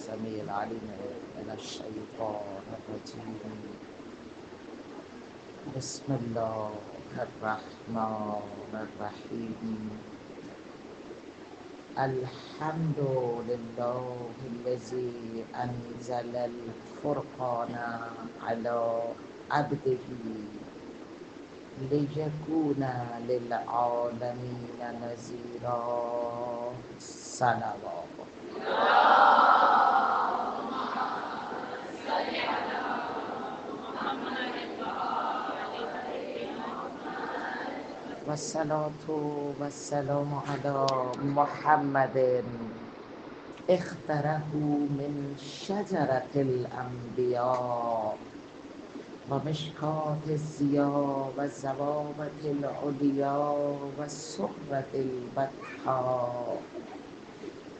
السميع العليم من الشيطان الرجيم. بسم الله الرحمن الرحيم. الحمد لله الذي أنزل الفرقان على عبده ليكون للعالمين نذيرا. صلوات. والصلاة والسلام على محمد اختره من شجرة الأنبياء ومشكاة الضياء والزوابة العليا والسرة البطحاء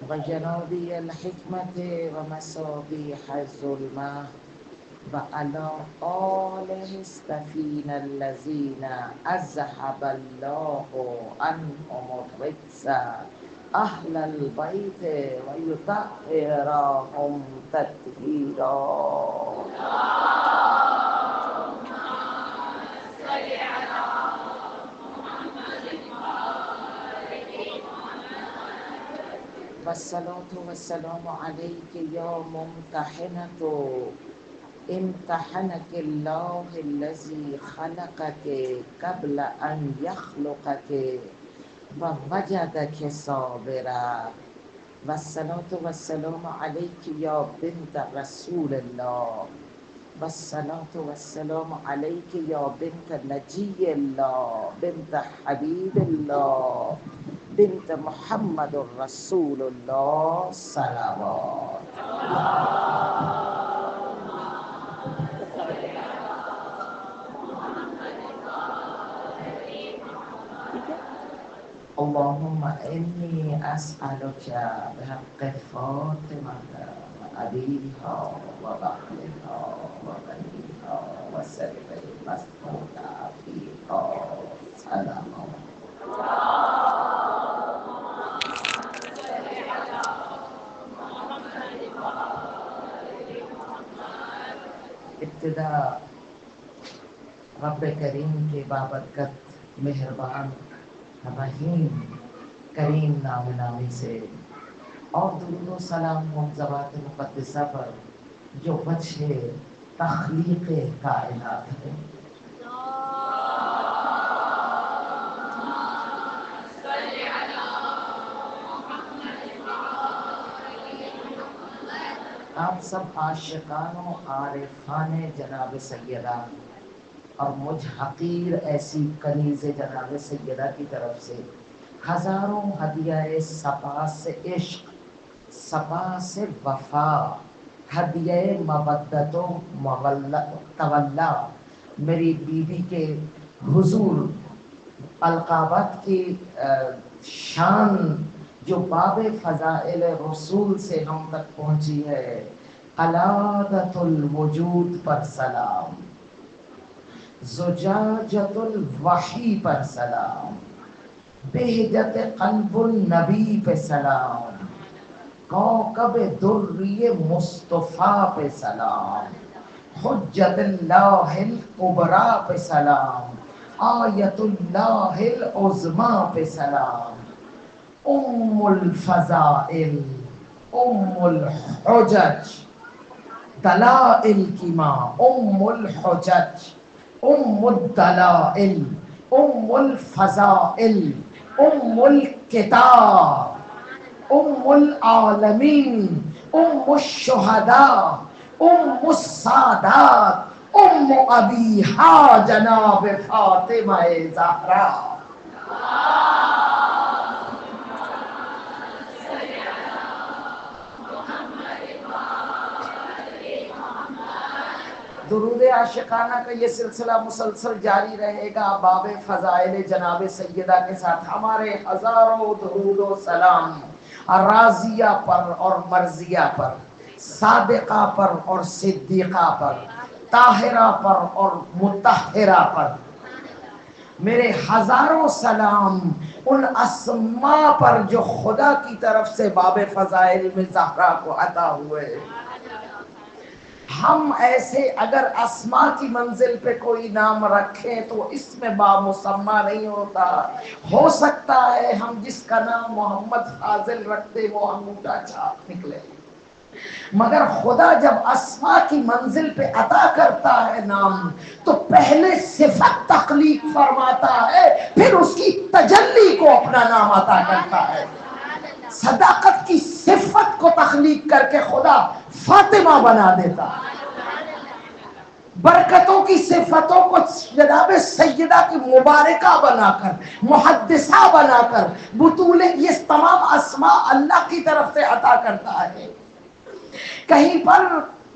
وجنابي الحكمة ومصابيح الظلمة وعلى آله السفين الذين أذهب الله عنهم الرجس أهل البيت ويطهرهم تطهيرا. والصلاة والسلام عليك يا ممتحنة امتحنك الله الذي خلقك قبل أن يخلقك ووجدك صابرا. والصلاة والسلام عليك يا بنت رسول الله. والصلاة والسلام عليك يا بنت نجي الله بنت حبيب الله بنت محمد رسول الله. صلوات. اللهم إني أسألك بحق فاطمة وأبيها وبحرها وبنيها وسر المسؤول فيها. سلام. ابتدا رب کریم کے بابرکت مہربان رحیم کریم نامی سے اور درود و سلام منضبات مقدسہ پر جو وجہ تخلیق کائنات ہے. آپ سب عاشقان و عارفان جناب سیدہ اور مجھ حقیر ایسی کنیز جناب سیدہ کی طرف سے ہزاروں ہدیہ سپاس عشق، سپاس وفا، ہدیہ مودت و تولا میری بیوی کے حضور القابات کی شان جو باب فضائل رسول سے ہم تک پہنچی ہے. قلادت الوجود پر سلام، زجاجت الوحی پر سلام، بہجت قلب النبی پہ سلام، کوكب دری مصطفیٰ پہ سلام، حجت اللہ الکبریٰ پہ سلام، آیت اللہ العظمیٰ پہ سلام، ام الفضائل، ام الحجج، دلائل کی ماں، ام الحجج، ام الدلائل، ام الفضائل، ام الکتاب، ام العالمین، ام الشہداء، ام السادات، ام ابیہا جناب فاطمہ زہرا. درود عاشقانہ کا یہ سلسلہ مسلسل جاری رہے گا باب فضائل جناب سیدہ کے ساتھ. ہمارے ہزاروں درود و سلام راضیہ پر اور مرضیہ پر، صادقہ پر اور صدیقہ پر، طاہرہ پر اور مطہرہ پر، میرے ہزاروں سلام ان اسماء پر جو خدا کی طرف سے باب فضائل میں زہرا کو عطا ہوئے۔ ہم ایسے اگر اسماء کی منزل پہ کوئی نام رکھیں تو اس میں بامسمہ نہیں ہوتا۔ ہو سکتا ہے ہم جس کا نام محمد فاضل رکھتے وہ انگوٹھا چھاپ نکلے، مگر خدا جب اسماء کی منزل پہ عطا کرتا ہے نام تو پہلے صفت تخلیق فرماتا ہے، پھر اس کی تجلی کو اپنا نام عطا کرتا ہے۔ صداقت کی صفت کو تخلیق کر کے خدا فاطمہ بنا دیتا ہے، برکتوں کی صفتوں کو جناب سیدہ کی مبارکہ بنا کر، محدثہ بنا کر، بطول، یہ تمام اسماء اللہ کی طرف سے عطا کرتا ہے۔ کہیں پر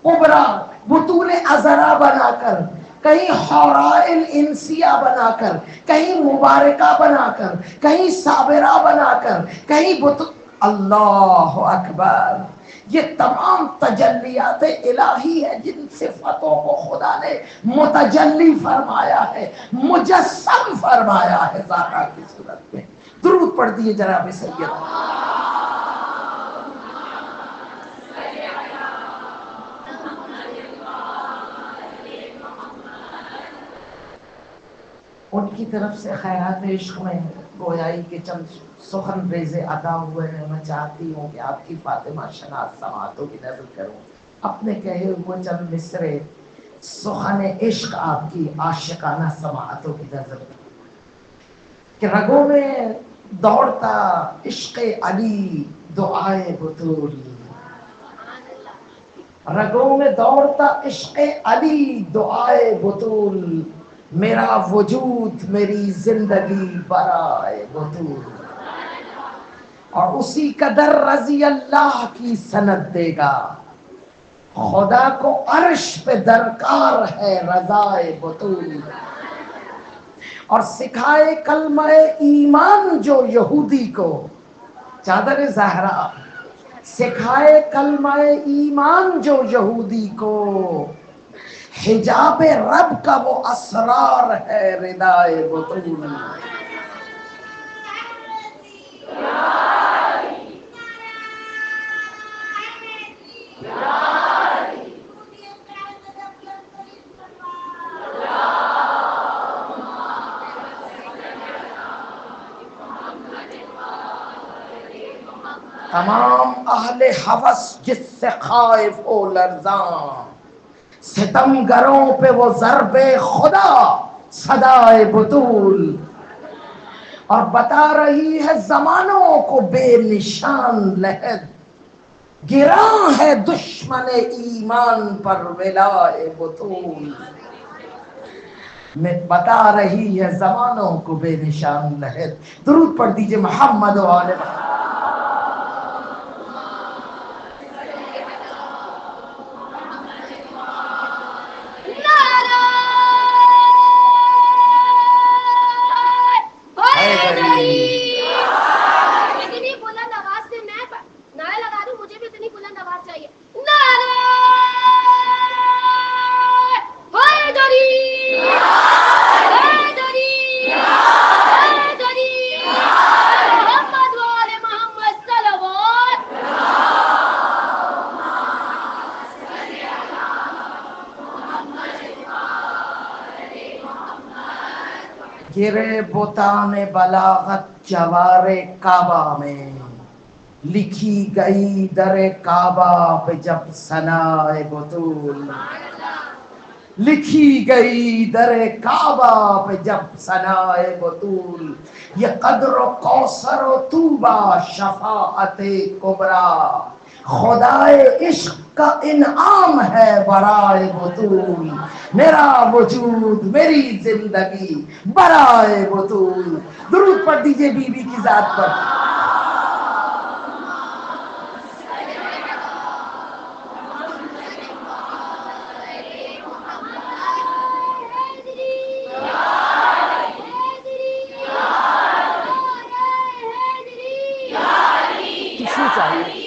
کبرا، بطول ازرا بنا کر، کہیں حورائل انسیہ بنا کر، کہیں مبارکہ بنا کر، کہیں صابرہ بنا کر، کہیں اللہ اکبر۔ یہ تمام تجلیات الہی ہے جن صفتوں کو خدا نے متجلی فرمایا ہے، مجسم فرمایا ہے ذات کی صورت میں۔ درود پڑھ دیے جناب سیدہ۔ ان کی طرف سے خیرات عشق میں گویائی کے چند سخن ریزے عطا ہوئے ہیں۔ میں چاہتی ہوں کہ آپ کی فاطمہ شناس سماعتوں کی نظر کروں، اپنے کہے ہوئے چند مصرے سخن عشق آپ کی عاشقانہ سماعتوں کی نظر کروں کہ رگوں میں دوڑتا عشق علی دعائے بطول، رگوں میں دوڑتا عشق علی دعائے بطول، میرا وجود میری زندگی برائے بطول، اور اسی قدر رضی اللہ کی سند دے گا، خدا کو عرش پہ درکار ہے رضائے بطول۔ اور سکھائے کلمہ ایمان جو یہودی کو، چادر زہرا، سکھائے کلمہ ایمان جو یہودی کو، حجاب رب کا وہ اسرار ہے ردائے بطول۔ تمام اہل ہوس جس سے خائف و لرزاں، ستم گروں پہ وہ ضرب خدا صدائے بطول، اور بتا رہی ہے زمانوں کو بے نشان لحد، گراں ہے دشمن ایمان پر ولائے بطول، میں بتا رہی ہے زمانوں کو بے نشان لحد۔ درود پڑھ دیجئے محمد و آل محمد۔ گرے بتان بلاغت جوار کعبہ میں، لکھی گئی در کعبہ پہ جب ثنائے بطول، لکھی گئی در کعبہ پہ جب ثنائے بطول، یہ قدر و کوثر و طوبہ شفاعت کبریٰ، خدائے عشق کا انعام ہے برائے بطول، میرا وجود میری زندگی برائے بطول۔ درود پڑھ دیجئے بی بی کی ذات پر۔ کسی چاہیے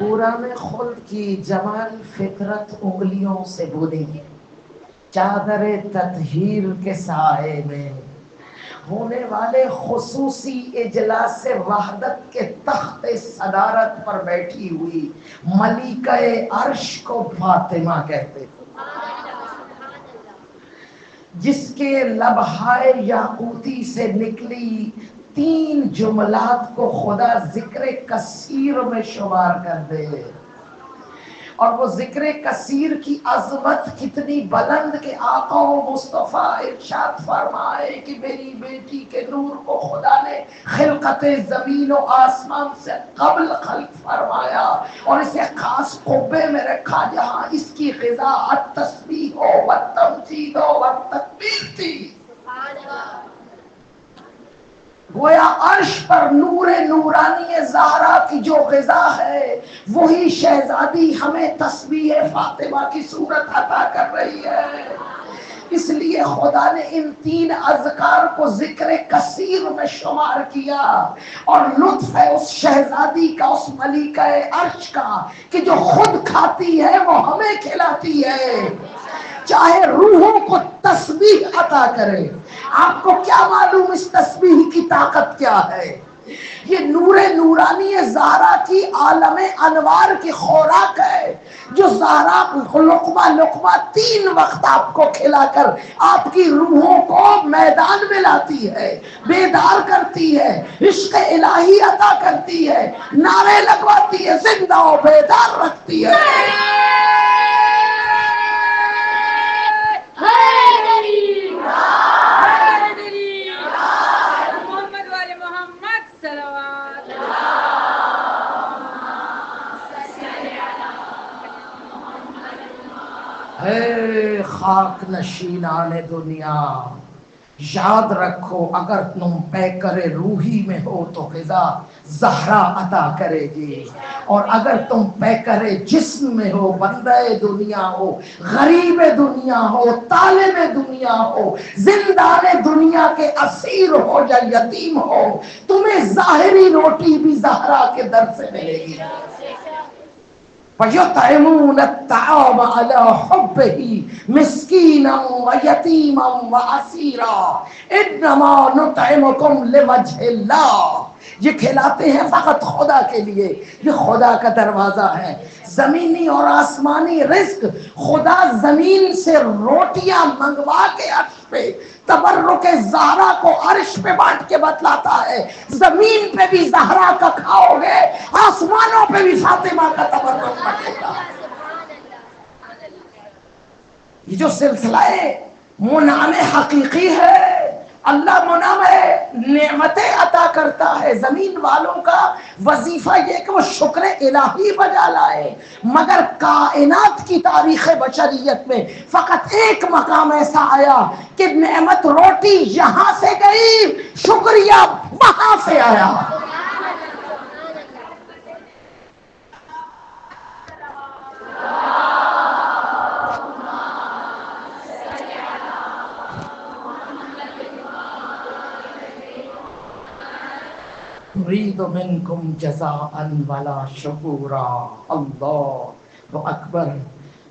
حوران خلد کی جمال فطرت انگلیوں سے بنی چادر تطہیر کے سائے میں ہونے والے خصوصی اجلاس وحدت کے تخت صدارت پر بیٹھی ہوئی ملکہ عرش کو فاطمہ کہتے تھے، جس کے لبہائے یاقوتی سے نکلی 3 جملات کو خدا ذکر کثیر میں شمار کر دے، اور وہ ذکر کثیر کی عظمت کتنی بلند کہ آقا و مصطفیٰ ارشاد فرمائے کہ میری بیٹی کے نور کو خدا نے خلقت زمین و آسمان سے قبل خلق فرمایا اور اسے خاص قبے میں رکھا جہاں اس کی غذا التسبیح و التمجید و التکبیر تھی۔ گویا عرش پر نور نورانی زہرا کی جو غذا ہے وہی شہزادی ہمیں تسبیح فاطمہ کی صورت عطا کر رہی ہے۔ اس لیے خدا نے ان 3 اذکار کو ذکر کثیر میں شمار کیا، اور لطف ہے اس شہزادی کا، اس ملکہ عرش کا کہ جو خود کھاتی ہے وہ ہمیں کھلاتی ہے، چاہے روحوں کو تسبیح عطا کرے۔ آپ کو کیا معلوم اس تسبیح کی طاقت کیا ہے؟ یہ نور نورانی زہرا کی عالم انوار کی خوراک ہے، جو زہرا لقمہ لقمہ 3 وقت آپ کو کھلا کر آپ کی روحوں کو میدان میں لاتی ہے، بیدار کرتی ہے، عشق الہی عطا کرتی ہے، نعرے لگواتی ہے، زندہ و بیدار رکھتی ہے۔ اے خاک نشینان دنیا، یاد رکھو اگر تم پیکر روحی میں ہو تو غذا زہرا عطا کرے گی، اور اگر تم پیکر جسم میں ہو، بندہ دنیا ہو، غریب دنیا ہو، طالب دنیا ہو، زندان دنیا کے اسیر ہو یا یتیم ہو، تمہیں ظاہری روٹی بھی زہرا کے در سے ملے گی۔ وَيُطْعِمُونَ الطَّعَامَ عَلَى حُبِّهِ مِسْكِينًا وَيَتِيمًا وَأَسِيرًا إِنَّمَا نُطْعِمُكُمْ لِوَجْهِ اللَّهِ، یہ کھلاتے ہیں فقط خدا کے لیے، یہ خدا کا دروازہ ہے۔ زمینی اور آسمانی رزق خدا زمین سے روٹیاں منگوا کے عرش پہ تبرک زہرا کو عرش پہ بانٹ کے بتلاتا ہے، زمین پہ بھی زہرا کا کھاؤ گے، آسمانوں پہ بھی فاطمہ کا تبرک بٹے گا۔ یہ جو سلسلہ منعم حقیقی ہے، اللہ منعم ہے، نعمتیں عطا کرتا ہے۔ زمین والوں کا وظیفہ یہ کہ وہ شکر الہی بجا لائے، مگر کائنات کی تاریخ بشریت میں فقط ایک مقام ایسا آیا کہ نعمت روٹی یہاں سے گئی، شکریہ وہاں سے آیا۔ نريد منكم جزاء ولا شکورا۔ اللہ اکبر۔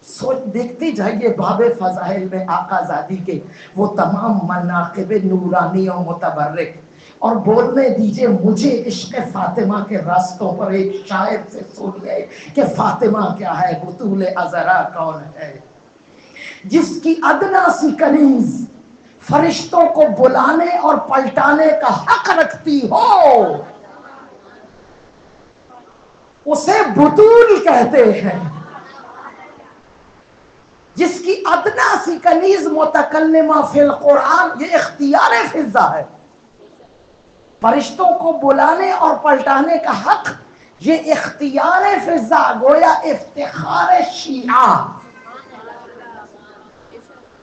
سوچ دیکھتے جائیے باب فضائل میں آقا زادی کے وہ تمام مناقب نورانی و متبرک، اور بولنے دیجئے مجھے عشق فاطمہ کے راستوں پر ایک شاعر سے سنیے کہ فاطمہ کیا ہے، بطول عذرا کون ہے، جس کی ادنا سی کنیز فرشتوں کو بلانے اور پلٹانے کا حق رکھتی ہو، اسے بطول کہتے ہیں۔ جس کی ادنا سی کنیز متکلمہ فی القرآن، یہ اختیار فضا ہے۔ فرشتوں کو بلانے اور پلٹانے کا حق یہ اختیار فضا، گویا افتخار شیعہ۔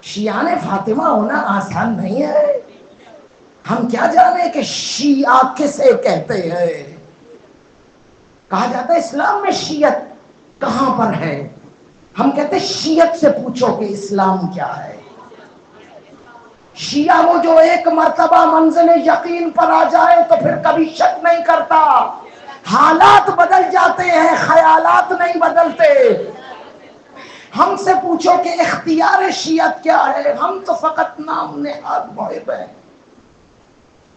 شیعان فاطمہ ہونا آسان نہیں ہے۔ ہم کیا جانے کہ شیعہ کسے کہتے ہیں۔ کہا جاتا ہے اسلام میں شیعت کہاں پر ہے، ہم کہتے ہیں شیعت سے پوچھو کہ اسلام کیا ہے۔ شیعہ وہ جو ایک مرتبہ منزل یقین پر آ جائے تو پھر کبھی شک نہیں کرتا حالات بدل جاتے ہیں، خیالات نہیں بدلتے۔ ہم سے پوچھو کہ اختیار شیعت کیا ہے، ہم تو فقط نام نہاد محب ہیں،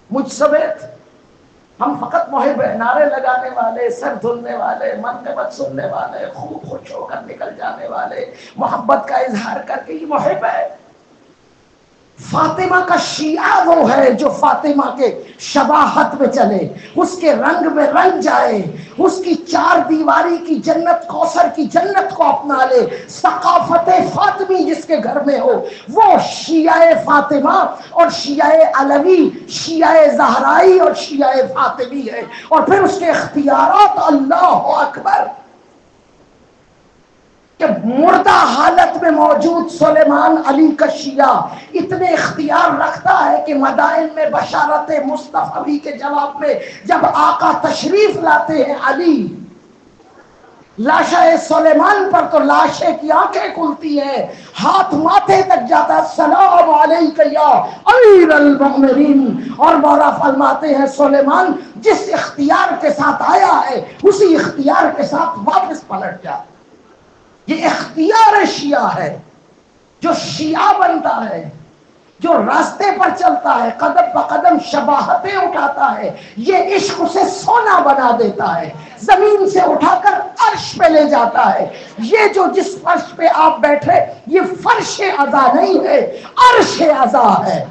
مجھ سمیت ہم فقط محب ہیں، نعرے لگانے والے، سر دھلنے والے، منقبت سننے والے، خوب خوش ہو کر نکل جانے والے، محبت کا اظہار کر کے یہ محب ہے۔ فاطمہ کا شیعہ وہ ہے جو فاطمہ کے شباہت میں چلے، اس کے رنگ میں رنگ جائے، اس کی چار دیواری کی جنت، کوثر کی جنت کو اپنا لے۔ ثقافت فاطمی جس کے گھر میں ہو وہ شیعہ فاطمہ اور شیعہ علوی، شیعہ زہرائی اور شیعہ فاطمی ہے، اور پھر اس کے اختیارات اللہ اکبر، کہ مردہ حالت میں موجود سلیمان علی کا شیعہ اتنے اختیار رکھتا ہے کہ مدائن میں بشارت مصطفی کے جواب میں جب آقا تشریف لاتے ہیں علی لاشا سلیمان پر، تو لاشے کی آنکھیں کھلتی ہیں، ہاتھ ماتھے تک جاتا ہے، السلام علیک یا امیر المؤمنین، اور مولا فرماتے ہیں سلیمان جس اختیار کے ساتھ آیا ہے اسی اختیار کے ساتھ واپس پلٹ جا۔ یہ اختیار شیعہ ہے، جو شیعہ بنتا ہے، جو راستے پر چلتا ہے، قدم بقدم شباہتیں اٹھاتا ہے، یہ عشق اسے سونا بنا دیتا ہے، زمین سے اٹھا کر عرش پہ لے جاتا ہے۔ یہ جو جس فرش پہ آپ بیٹھے یہ فرش عزا نہیں ہے، عرش عزا ہے۔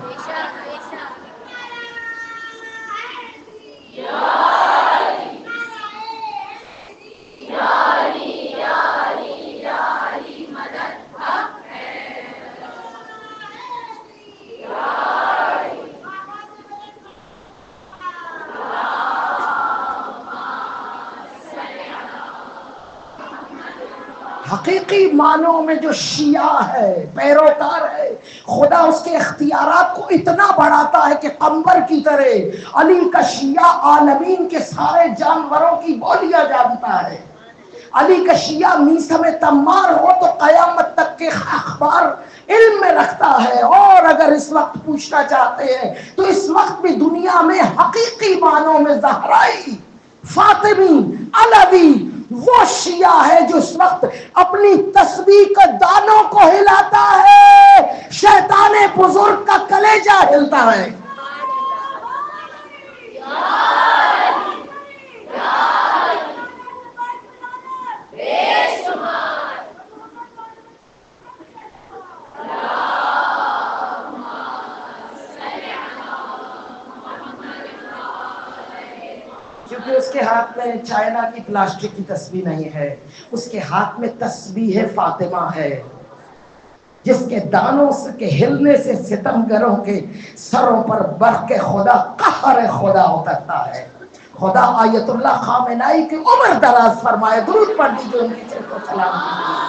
حقیقی معنوں میں جو شیعہ ہے، پیروکار ہے، خدا اس کے اختیارات کو اتنا بڑھاتا ہے کہ قمبر کی طرح علی کا شیعہ عالمین کے سارے جانوروں کی بولیاں جانتا ہے۔ علی کا شیعہ میثم تمار ہو تو قیامت تک کے اخبار علم میں رکھتا ہے، اور اگر اس وقت پوچھنا چاہتے ہیں تو اس وقت بھی دنیا میں حقیقی معنوں میں زہرائی، فاطمی، علوی وہ شیعہ ہے جو اس وقت اپنی تسبیح کے دانوں کو ہلاتا ہے، شیطان بزرگ کا کلیجہ ہلتا ہے۔ کیونکہ اس کے ہاتھ میں چائنا کی پلاسٹک کی تسبیح نہیں ہے، اس کے ہاتھ میں تسبیح فاطمہ ہے، جس کے دانوں کے ہلنے سے ستمگروں کے سروں پر برق خدا، قہر خدا اترتا ہے۔ خدا آیت اللہ خامنائی کی عمر دراز فرمائے، درود پڑھ دیجیے ان کی چہر کو سلام دیجیے۔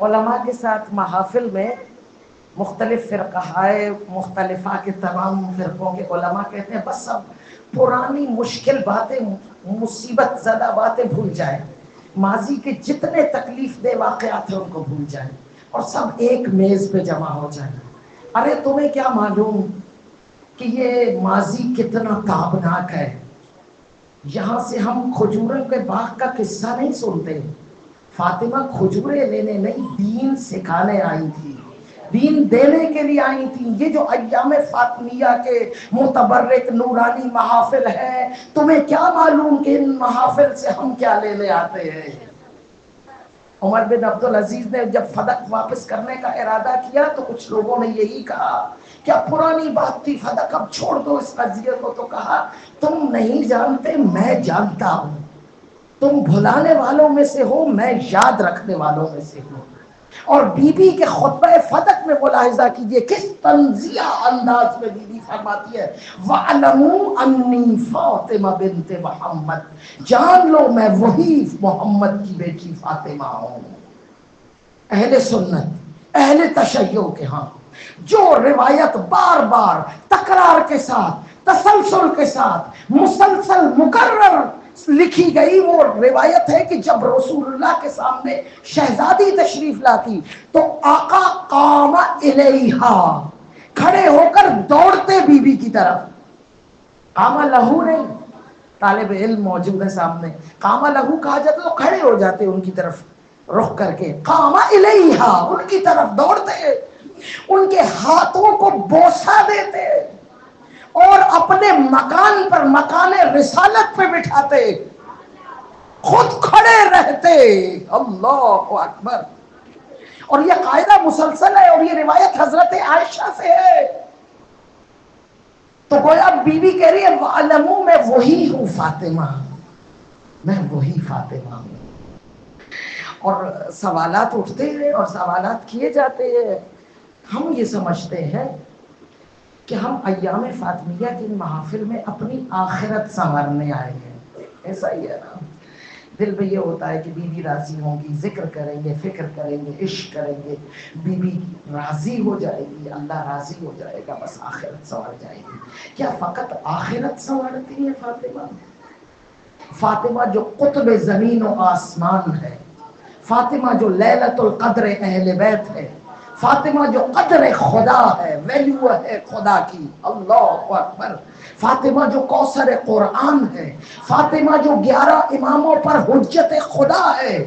علماء کے ساتھ محافل میں مختلف فرقہائے مختلفہ کے تمام فرقوں کے علماء کہتے ہیں بس سب پرانی مشکل باتیں، مصیبت زدہ باتیں بھول جائیں، ماضی کے جتنے تکلیف دہ واقعات ہیں ان کو بھول جائیں اور سب ایک میز پہ جمع ہو جائیں۔ ارے تمہیں کیا معلوم کہ یہ ماضی کتنا تابناک ہے؟ یہاں سے ہم کھجوروں کے باغ کا قصہ نہیں سنتے۔ فاطمہ کھجورے لینے نہیں، دین سکھانے آئی تھی، دین دینے کے لیے آئی تھی۔ یہ جو ایام فاطمیہ کے متبرک نورانی محافل ہیں، تمہیں کیا معلوم کہ ان محافل سے ہم کیا لینے آتے ہیں؟ عمر بن عبدالعزیز نے جب فدق واپس کرنے کا ارادہ کیا تو کچھ لوگوں نے یہی کہا کیا پرانی بات تھی، فدق اب چھوڑ دو اس قضیے کو۔ تو کہا تم نہیں جانتے، میں جانتا ہوں، تم بھلانے والوں میں سے ہو، میں یاد رکھنے والوں میں سے ہوں۔ اور بی بی کے خطبہ فدق میں ملاحظہ کیجئے کس طنزیہ انداز میں بی بی فرماتی ہے، وَعْلَمُوا أَنِّي فاطمہ بنت محمد، جان لو میں وہی محمد کی بیٹی فاطمہ ہوں۔ اہل سنت، اہل تشیع کے ہاں جو روایت بار بار تکرار کے ساتھ، تسلسل کے ساتھ، مسلسل مکرر لکھی گئی وہ روایت ہے کہ جب رسول اللہ کے سامنے شہزادی تشریف لاتی تو آقا قام الیہا، کھڑے ہو کر دوڑتے بی بی کی طرف. قام لہو نہیں، طالب علم موجود ہے سامنے، قام لہو کہا جاتا تو کھڑے ہو جاتے ان کی طرف رخ کر کے. قام الیہا، ان کی طرف دوڑتے، ان کے ہاتھوں کو بوسہ دیتے اور اپنے مکان پر، مکان رسالت پہ بٹھاتے، خود کھڑے رہتے. اللہ اکبر. اور یہ قاعدہ مسلسل ہے، اور یہ روایت حضرت عائشہ سے ہے. تو گویا بی بی کہہ رہی ہے وَعَلَمُوا، میں وہی ہوں فاطمہ، میں وہی فاطمہ ہوں. اور سوالات اٹھتے ہیں اور سوالات کیے جاتے ہیں. ہم یہ سمجھتے ہیں کہ ہم ایام فاطمیہ کی محافل میں اپنی آخرت سنوارنے آئے ہیں. ایسا ہی ہے نا، دل میں یہ ہوتا ہے کہ بی بی راضی ہوں گی، ذکر کریں گے، فکر کریں گے، عشق کریں گے، بی بی راضی ہو جائے گی، اللہ راضی ہو جائے گا، بس آخرت سنور جائے گی. کیا فقط آخرت سنوارتی ہے فاطمہ؟ فاطمہ جو قطب زمین و آسمان ہے، فاطمہ جو لیلۃ القدر اہل بیت ہے، فاطمہ جو قدر خدا ہے، ویلیو ہے خدا کی. اللہ اکبر. فاطمہ جو کوثر قرآن ہے، فاطمہ جو 11 اماموں پر حجت خدا ہے.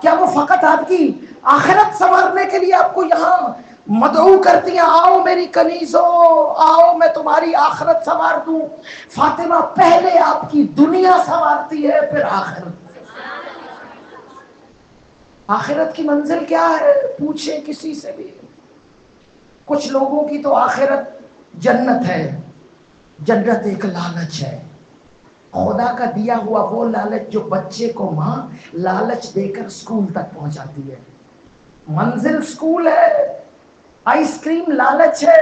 کیا وہ فقط آپ کی آخرت سنوارنے کے لیے آپ کو یہاں مدعو کرتی ہیں، آؤ میری کنیزو، آؤ میں تمہاری آخرت سنوار دوں؟ فاطمہ پہلے آپ کی دنیا سنوارتی ہے، پھر آخرت. آخرت کی منزل کیا ہے؟ پوچھیں کسی سے بھی. کچھ لوگوں کی تو آخرت جنت ہے. جنت ایک لالچ ہے، خدا کا دیا ہوا وہ لالچ جو بچے کو ماں لالچ دے کر اسکول تک پہنچاتی ہے. منزل اسکول ہے، آئس کریم لالچ ہے،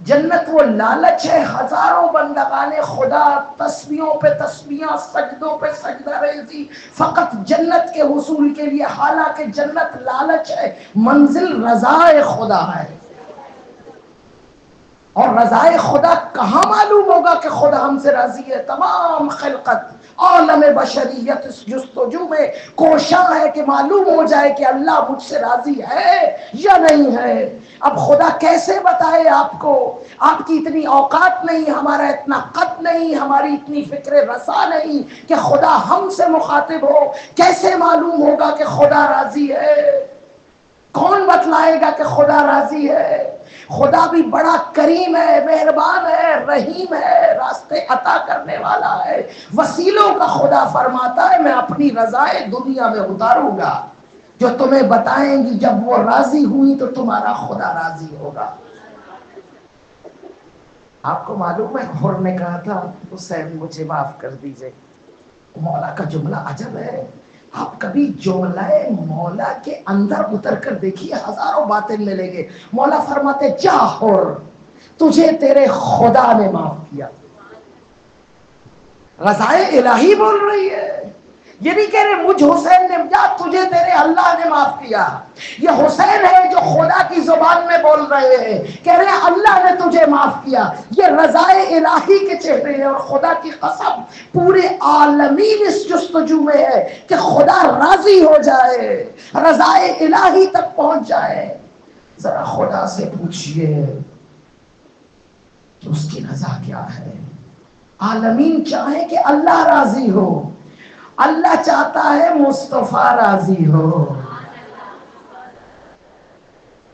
جنت وہ لالچ ہے. ہزاروں بندگان خدا تسبیحوں پہ تسبیحاں، سجدوں پہ سجدہ ریزی فقط جنت کے حصول کے لیے، حالانکہ جنت لالچ ہے، منزل رضائے خدا ہے. اور رضائے خدا کہاں معلوم ہوگا کہ خدا ہم سے راضی ہے؟ تمام خلقت، عالم بشریت اس جستجو میں کوشاں ہے کہ معلوم ہو جائے کہ اللہ مجھ سے راضی ہے یا نہیں ہے. اب خدا کیسے بتائے آپ کو؟ آپ کی اتنی اوقات نہیں، ہمارا اتنا قد نہیں، ہماری اتنی فکر رسا نہیں کہ خدا ہم سے مخاطب ہو. کیسے معلوم ہوگا کہ خدا راضی ہے؟ کون بتلائے گا کہ خدا راضی ہے؟ خدا بھی بڑا کریم ہے، مہربان ہے، رحیم ہے، راستے عطا کرنے والا ہے. وسیلوں کا خدا فرماتا ہے میں اپنی رضائے دنیا میں اتاروں گا جو تمہیں بتائیں گی. جب وہ راضی ہوئی تو تمہارا خدا راضی ہوگا. آپ کو معلوم ہے حر نے کہا تھا حسین مجھے معاف کر دیجئے. مولا کا جملہ عجب ہے. آپ کبھی جملہ مولا کے اندر اتر کر دیکھیے، ہزاروں باتیں ملیں گے. مولا فرماتے جا حر، تجھے تیرے خدا نے معاف کیا. رضائے الہی بول رہی ہے. یہ نہیں کہہ رہے مجھ حسین نے، جا تجھے تیرے اللہ نے معاف کیا. یہ حسین ہے جو خدا کی زبان میں بول رہے ہیں، کہہ رہے ہیں اللہ نے تجھے معاف کیا. یہ رضائے الہی کے چہرے ہیں. اور خدا کی قسم پورے عالمین اس جستجو میں ہے کہ خدا راضی ہو جائے، رضائے الہی تک پہنچ جائے. ذرا خدا سے پوچھئے کہ اس کی رضا کیا ہے. عالمین چاہیں کہ اللہ راضی ہو، اللہ چاہتا ہے مصطفیٰ راضی ہو.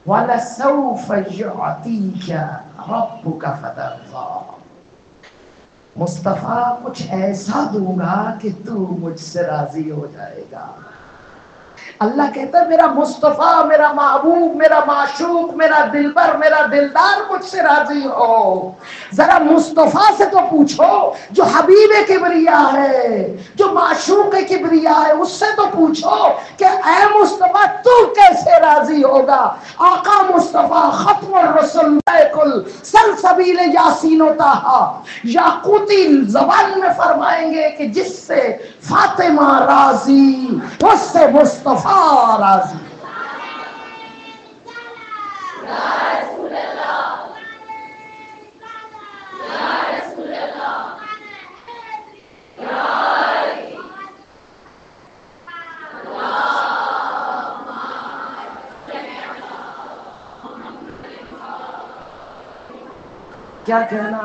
وَلَسَوْفَ يُعْطِيكَ رَبُّكَ فَتَرْضَىٰ. مصطفیٰ کچھ ایسا دوں گا کہ تو مجھ سے راضی ہو جائے گا. اللہ کہتا ہے میرا مصطفیٰ، میرا محبوب، میرا معشوق، میرا دلبر، میرا دلدار مجھ سے راضی ہو. ذرا مصطفیٰ سے تو پوچھو جو حبیب کبریا ہے، جو معشوق کبریا ہے، اس سے تو پوچھو کہ اے مصطفیٰ تو کیسے راضی ہوگا. آقا مصطفیٰ ختم الرسل کل سلسبیل یاسین و طٰہٰ یاقوتی زبان میں فرمائیں گے کہ جس سے فاطمہ راضی اس سے مصطفیٰ راضی. کیا کہنا؟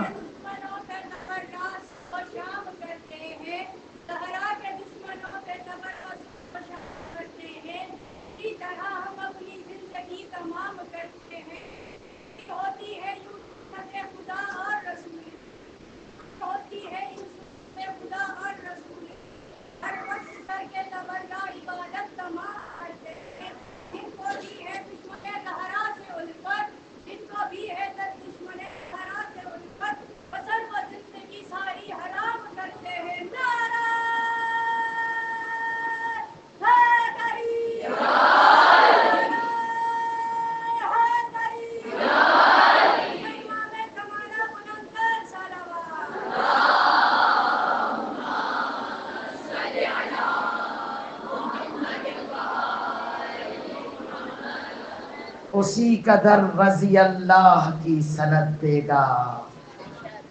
اسی قدر رضی اللہ کی سند دے گا،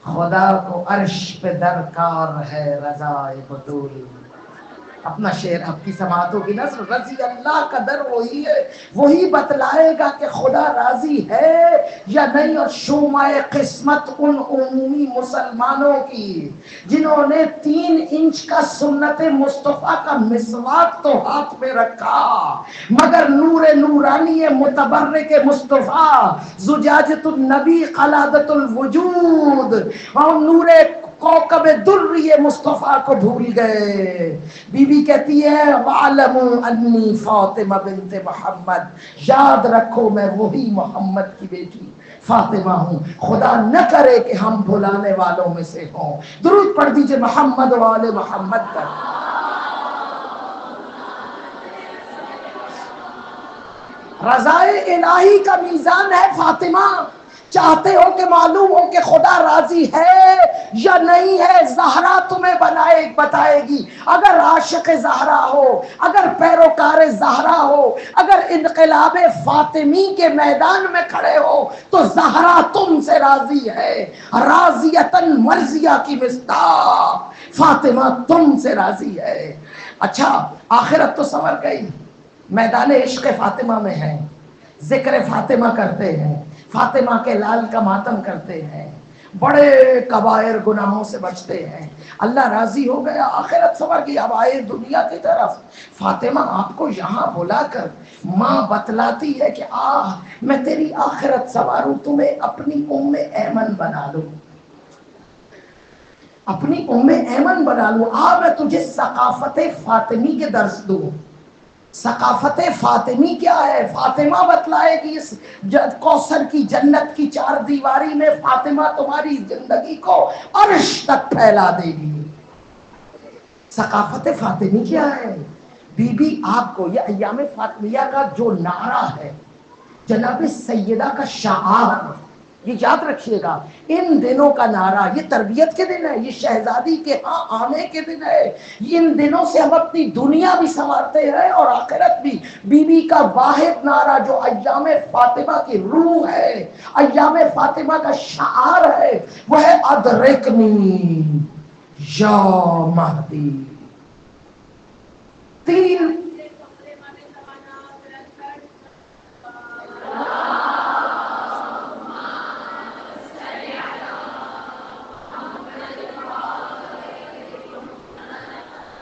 خدا کو عرش پہ درکار ہے رضا بطول۔ اپنا شعر آپ کی سماعتوں کی نظر، رضی اللہ کا در وہی ہے، وہی بتلائے گا کہ خدا راضی ہے یا نہیں۔ اور شومائے قسمت ان عمومی مسلمانوں کی جنہوں نے 3 انچ کا سنت مصطفیٰ کا مسواک تو ہاتھ میں رکھا، مگر نور نورانی متبرک مصطفیٰ زجاجت النبی قلادت الوجود اور نور کوكب دری مصطفیٰ کو بھول گئے۔ بی بی کہتی ہے وَعَلَمُوا أَنِّي فاطمہ بنت محمد، یاد رکھو میں وہی محمد کی بیٹی فاطمہ ہوں، خدا نہ کرے کہ ہم بھلانے والوں میں سے ہوں۔ درود پڑھ دیجئے محمد و آل محمد پر۔ رضائے الہی کا میزان ہے فاطمہ۔ چاہتے ہو کہ معلوم ہو کہ خدا راضی ہے یا نہیں ہے، زہرا تمہیں بتائے گی۔ اگر عاشق زہرا ہو، اگر پیروکار زہرا ہو، اگر انقلاب فاطمی کے میدان میں کھڑے ہو تو زہرا تم سے راضی ہے۔ راضیتاً مرضیہ کی مصداق فاطمہ تم سے راضی ہے۔ اچھا آخرت تو سنور گئی، میدان عشق فاطمہ میں ہے، ذکر فاطمہ کرتے ہیں، فاطمہ کے لال کا ماتم کرتے ہیں، بڑے کبائر گناہوں سے بچتے ہیں، اللہ راضی ہو گیا، آخرت سنور گئی۔ اب آئے دنیا کی طرف، فاطمہ آپ کو یہاں بلا کر ماں بتلاتی ہے کہ میں تیری آخرت سنواروں، تمہیں اپنی ام ایمن بنا لوں، اپنی ام ایمن بنا لوں، میں تجھے ثقافت فاطمی کے درس دوں۔ ثقافت فاطمی کیا ہے؟ فاطمہ بتلائے گی، اس کوثر کی جنت کی 4 دیواری میں فاطمہ تمہاری زندگی کو عرش تک پھیلا دے گی۔ ثقافت فاطمی کیا ہے؟ بی بی آپ کو یہ ایام فاطمیہ کا جو نعرہ ہے، جناب سیدہ کا شعار، یہ یاد رکھیے گا، ان دنوں کا نعرہ، یہ تربیت کے دن ہے، یہ شہزادی کے ہاں آنے کے دن ہے، ان دنوں سے ہم اپنی دنیا بھی سنوارتے ہیں اور آخرت بھی۔ بی بی کا واحد نعرہ جو ایام فاطمہ کی روح ہے، ایام فاطمہ کا شعار ہے، وہ ہے ادرکنی یا مہدی۔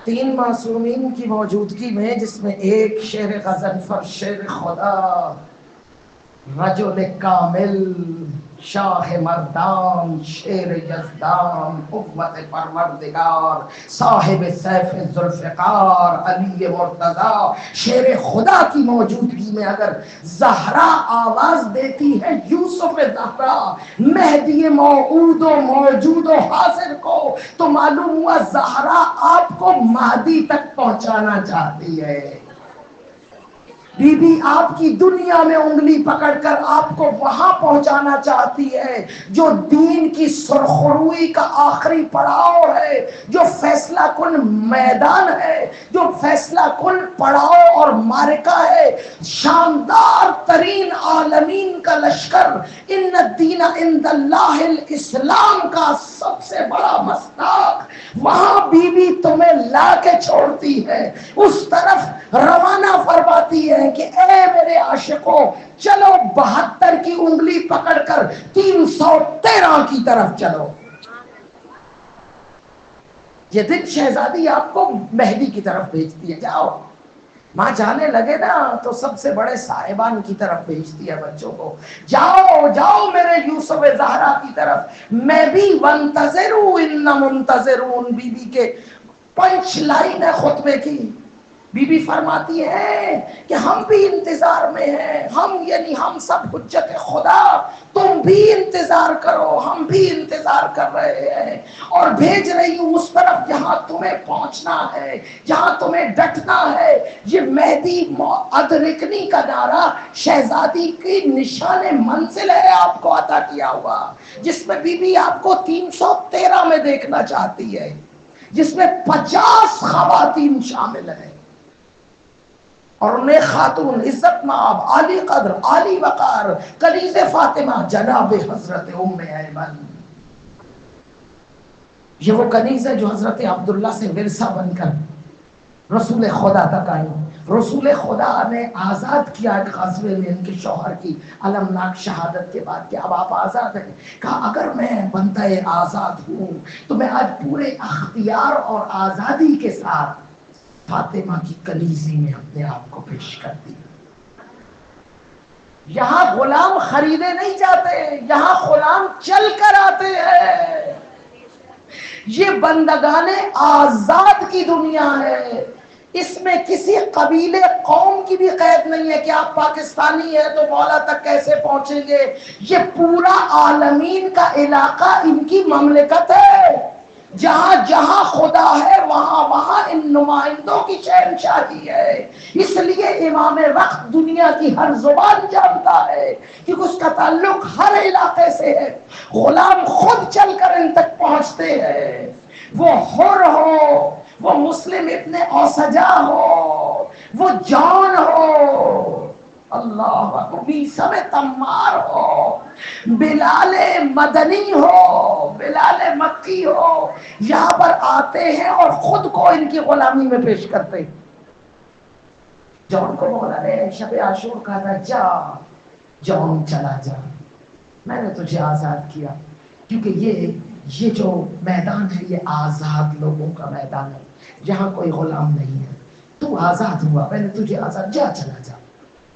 3 معصومین کی موجودگی میں، جس میں ایک شیر غضنفر، شیر خدا، رجل کامل، شاہ مردان، شیر یزدان، قوت پروردگار، صاحب سیف ذوالفقار، علی مرتضی، شیر خدا کی موجودگی میں اگر زہرا آواز دیتی ہے یوسف زہرا، مہدی موعود و موجود و حاضر کو، تو معلوم ہوا زہرا آپ کو مہدی تک پہنچانا چاہتی ہے۔ بی بی آپ کی دنیا میں انگلی پکڑ کر آپ کو وہاں پہنچانا چاہتی ہے جو دین کی سرخروئی کا آخری پڑاؤ ہے، جو فیصلہ کن میدان ہے، جو فیصلہ کن پڑاؤ اور معرکہ ہے، شاندار ترین عالمین کا لشکر، ان الدین عند اللہ الاسلام کا سب سے بڑا مصداق، وہاں بی بی تمہیں لا کے چھوڑتی ہے، اس طرف روانہ فرماتی ہے ہیں کہ اے میرے عاشقوں چلو 72 کی انگلی پکڑ کر 313 کی طرف چلو. یہ دن شہزادی آپ کو مہدی کی طرف بھیجتی ہے. جاؤ. ماں جانے لگے نا تو سب سے بڑے صاحبان کی طرف بھیجتی ہے بچوں کو. جاؤ جاؤ میرے یوسف زہرا کی طرف. میں بھی وانتظروا ان منتظرون. بی بی کے پنچ لائن ہے خطبے کی. بی بی فرماتی ہے کہ ہم بھی انتظار میں ہیں. ہم یعنی ہم سب حجت خدا. تم بھی انتظار کرو. ہم بھی انتظار کر رہے ہیں اور بھیج رہی ہوں اس طرف جہاں تمہیں پہنچنا ہے, جہاں تمہیں ڈٹنا ہے. یہ مہدی ادرکنی کا نعرہ شہزادی کی نشان منزل ہے آپ کو عطا کیا ہوا, جس میں بی بی آپ کو 313 میں دیکھنا چاہتی ہے, جس میں 50 خواتین شامل ہیں اور انہیں خاتون عزت مآب عالی قدر عالی وقار کنیز فاطمہ جناب حضرت ام ایمن. یہ وہ کنیز ہے جو حضرت عبداللہ سے ورثہ بن کر رسول خدا تک آئی. رسول خدا نے آزاد کیا ایک غزوے میں ان کے شوہر کی المناک شہادت کے بعد کہ اب آپ آزاد ہیں. کہا اگر میں بندہ آزاد ہوں تو میں آج پورے اختیار اور آزادی کے ساتھ فاطمہ کی کلیزی میں اپنے آپ کو پیش کر دی. یہاں غلام خریدے نہیں جاتے, یہاں غلام چل کر آتے ہیں. یہ بندگان آزاد کی دنیا ہے. اس میں کسی قبیلے قوم کی بھی قید نہیں ہے کہ آپ پاکستانی ہیں تو مولا تک کیسے پہنچیں گے. یہ پورا عالمین کا علاقہ ان کی مملکت ہے. جہاں جہاں خدا ہے وہاں وہاں ان نمائندوں کی شہنشاہی ہے. اس لیے امام وقت دنیا کی ہر زبان جانتا ہے کیونکہ اس کا تعلق ہر علاقے سے ہے. غلام خود چل کر ان تک پہنچتے ہیں. وہ حر ہو, وہ مسلم ابن اوسجا ہو, وہ جان ہو, اللہ میثم تمار ہو, بلال مدنی ہو, بلال مکی ہو, یہاں پر آتے ہیں اور خود کو ان کی غلامی میں پیش کرتے. جان کو مولا نے شب عاشور کہا تھا جا جان چلا جا, میں نے تجھے آزاد کیا کیونکہ یہ جو میدان ہے یہ آزاد لوگوں کا میدان ہے, جہاں کوئی غلام نہیں ہے. تو آزاد ہوا, میں نے تجھے آزاد, جا چلا جا.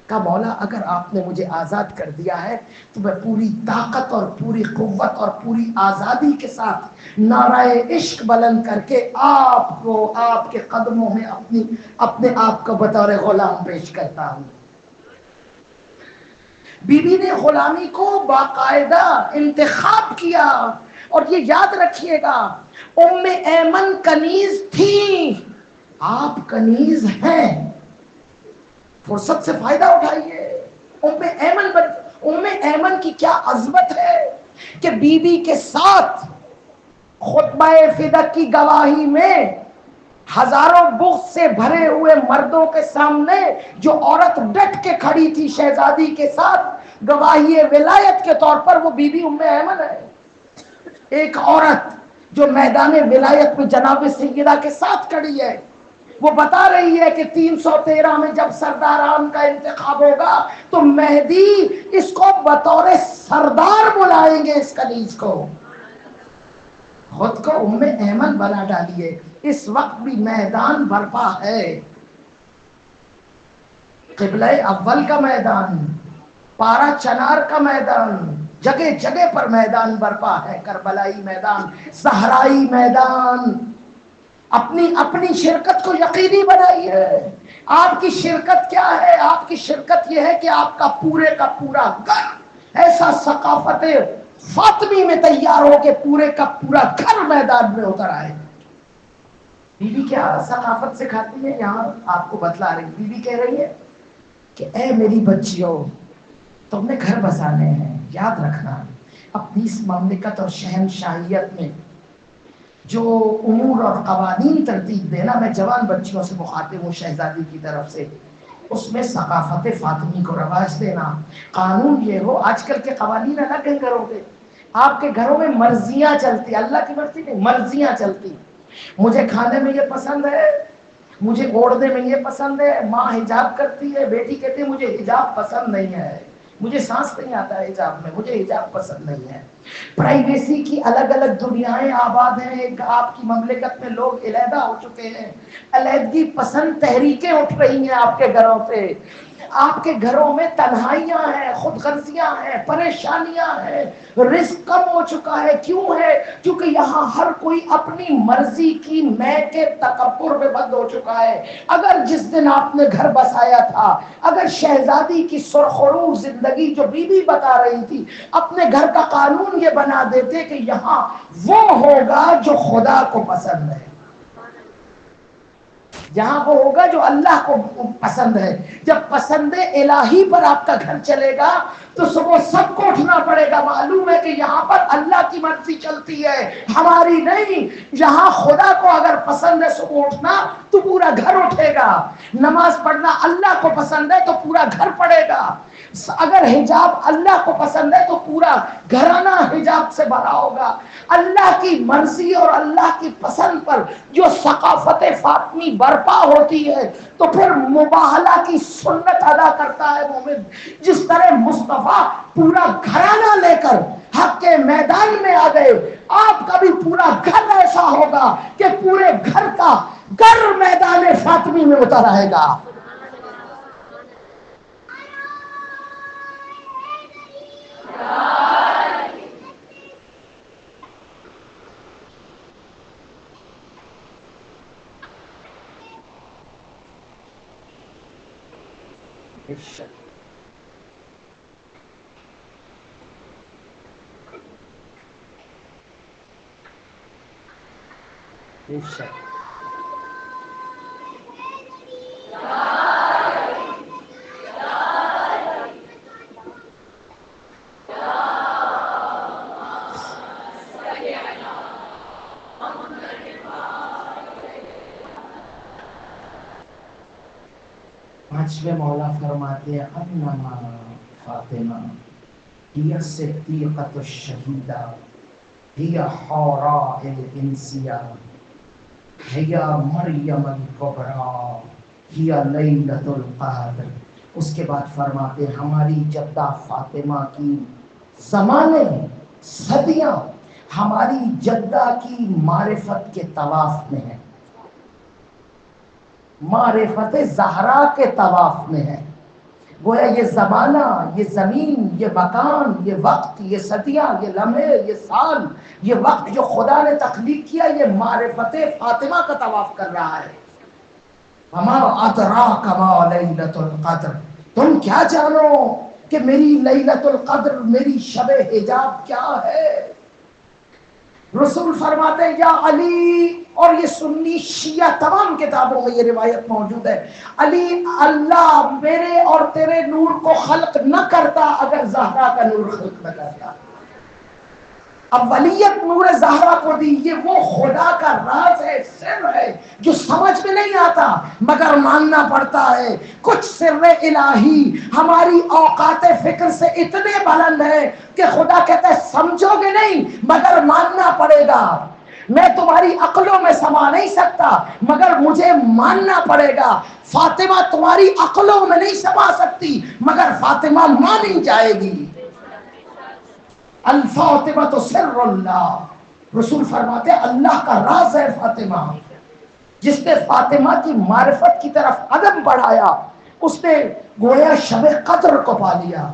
کہا مولا اگر آپ نے مجھے آزاد کر دیا ہے تو میں پوری طاقت اور پوری قوت اور پوری آزادی کے ساتھ نعرہ عشق بلند کر کے آپ کو آپ کے قدموں میں اپنے آپ کو بطور غلام پیش کرتا ہوں. بی بی نے غلامی کو باقاعدہ انتخاب کیا. اور یہ یاد رکھیے گا ام ایمن کنیز تھی, آپ کنیز ہیں, فرصت سے فائدہ اٹھائیے. ام ایمن کی کیا عظمت ہے کہ بی بی کے ساتھ خطبہ فدق کی گواہی میں ہزاروں بغض سے بھرے ہوئے مردوں کے سامنے جو عورت ڈٹ کے کھڑی تھی شہزادی کے ساتھ گواہی ولایت کے طور پر, وہ بی بی ام ایمن ہے. ایک عورت جو میدان ولایت میں جناب سیدہ کے ساتھ کھڑی ہے, وہ بتا رہی ہے کہ 313 میں جب سرداران کا انتخاب ہوگا تو مہدی اس کو بطور سردار بلائیں گے. اس کنیز کو خود کو ام ایمن بنا ڈالیے. اس وقت بھی میدان برپا ہے, قبلہ اول کا میدان, پارا چنار کا میدان, جگہ جگہ پر میدان برپا ہے. کربلائی میدان, صحرائی میدان. اپنی شرکت کو یقینی بنائیے. آپ کی شرکت کیا ہے؟ آپ کی شرکت یہ ہے کہ آپ کا پورے کا پورا گھر ایسا ثقافت فاطمی میں تیار ہو کہ پورے کا پورا گھر میدان میں اتر آئے. بی بی کیا ثقافت سکھاتی ہے یہاں آپ کو بتلا رہی. بی بی کہہ رہی ہے کہ اے میری بچیوں, تم نے گھر بسانے ہیں, یاد رکھنا اپنی اس مملکت اور شہنشاہیت میں جو امور اور قوانین ترتیب دینا. میں جوان بچیوں سے مخاطب ہوں شہزادی کی طرف سے, اس میں ثقافت فاطمی کو رواج دینا. قانون یہ ہو, آج کل کے قوانین الگ ہیں گھروں کے, آپ کے گھروں میں مرضیاں چلتی, اللہ کی مرضی نہیں, مرضیاں چلتی. مجھے کھانے میں یہ پسند ہے, مجھے اوڑھنے میں یہ پسند ہے، ماں حجاب کرتی ہے، بیٹی کہتی ہے مجھے حجاب پسند نہیں ہے، مجھے سانس نہیں آتا ہے حجاب میں، مجھے حجاب پسند نہیں ہے۔ پرائیویسی کی الگ الگ دنیایں آباد ہیں، ایک آپ کی مملکت میں لوگ علیحدہ ہو چکے ہیں، علیحدگی پسند تحریکیں اٹھ رہی ہیں آپ کے گھروں سے، آپ کے گھروں میں تنہائیاں ہیں، خود غرضیاں ہیں، پریشانیاں ہیں، رزق کم ہو چکا ہے۔ کیوں ہے؟ کیونکہ یہاں ہر کوئی اپنی مرضی کی میں کے تکبر میں بند ہو چکا ہے۔ اگر جس دن آپ نے گھر بسایا تھا، اگر شہزادی کی سرخرو زندگی جو بی بی بتا رہی تھی، اپنے گھر کا قانون یہ بنا دیتے کہ یہاں وہ ہوگا جو خدا کو پسند ہے، جہاں وہ ہوگا جو اللہ کو پسند ہے۔ جب پسند الہی پر آپ کا گھر چلے گا تو صبح سب کو اٹھنا پڑے گا، معلوم ہے کہ یہاں پر اللہ کی مرضی چلتی ہے، ہماری نہیں۔ یہاں خدا کو اگر پسند ہے صبح اٹھنا تو پورا گھر اٹھے گا، نماز پڑھنا اللہ کو پسند ہے تو پورا گھر پڑھے گا، اگر حجاب اللہ کو پسند ہے تو پورا گھرانہ حجاب سے بھرا ہوگا۔ اللہ کی مرضی اور اللہ کی پسند پر جو ثقافت فاطمی برپا ہوتی ہے تو پھر مباہلہ کی سنت ادا کرتا ہے مومن۔ جس طرح مصطفیٰ پورا گھرانہ لے کر حق کے میدان میں آ گئے، آپ کا بھی پورا گھر ایسا ہوگا کہ پورے گھر کا گر میدان فاطمی میں اتر آئے گا۔ پانچویں مولا فرماتے ہیں انما فاطمہ ہی صدیقۃ الشہیدہ ہی حوراء الانسیہ ہی مریم الکبریٰ ہی لیلۃ القدر۔ اس کے بعد فرماتے ہیں ہماری جدہ فاطمہ کی زمانے صدیاں ہماری جدہ کی معرفت کے طواف میں ہے، معرفت زہرا کے طواف میں ہے۔ گویا یہ زمانہ، یہ زمین، یہ مکان، یہ وقت، یہ صدیاں، یہ لمحے، یہ سال، یہ وقت جو خدا نے تخلیق کیا، یہ معرفت فاطمہ کا طواف کر رہا ہے۔ وما ادراک ما لیلۃ القدر، تم کیا جانو کہ میری لیلۃ القدر، میری شب حجاب کیا ہے؟ رسول فرماتے ہیں یا علی، اور یہ سنی شیعہ تمام کتابوں میں یہ روایت موجود ہے، علی اللہ میرے اور تیرے نور کو خلق نہ کرتا اگر زہرا کا نور خلق نہ کرتا۔ اولیت نور زہرا کو دی، یہ وہ خدا کا راز ہے، سر ہے جو سمجھ میں نہیں آتا مگر ماننا پڑتا ہے۔ کچھ سر الہی ہماری اوقات فکر سے اتنے بلند ہے کہ خدا کہتا ہے سمجھو گے نہیں مگر ماننا پڑے گا۔ میں تمہاری عقلوں میں سما نہیں سکتا مگر مجھے ماننا پڑے گا۔ فاطمہ تمہاری عقلوں میں نہیں سما سکتی مگر فاطمہ مانی جائے گی۔ الفاطمہ تو سر اللہ، رسول فرماتے ہیں اللہ کا راز ہے فاطمہ۔ جس نے فاطمہ کی معرفت کی طرف قدم بڑھایا اس نے گویا شب قدر کو پا لیا۔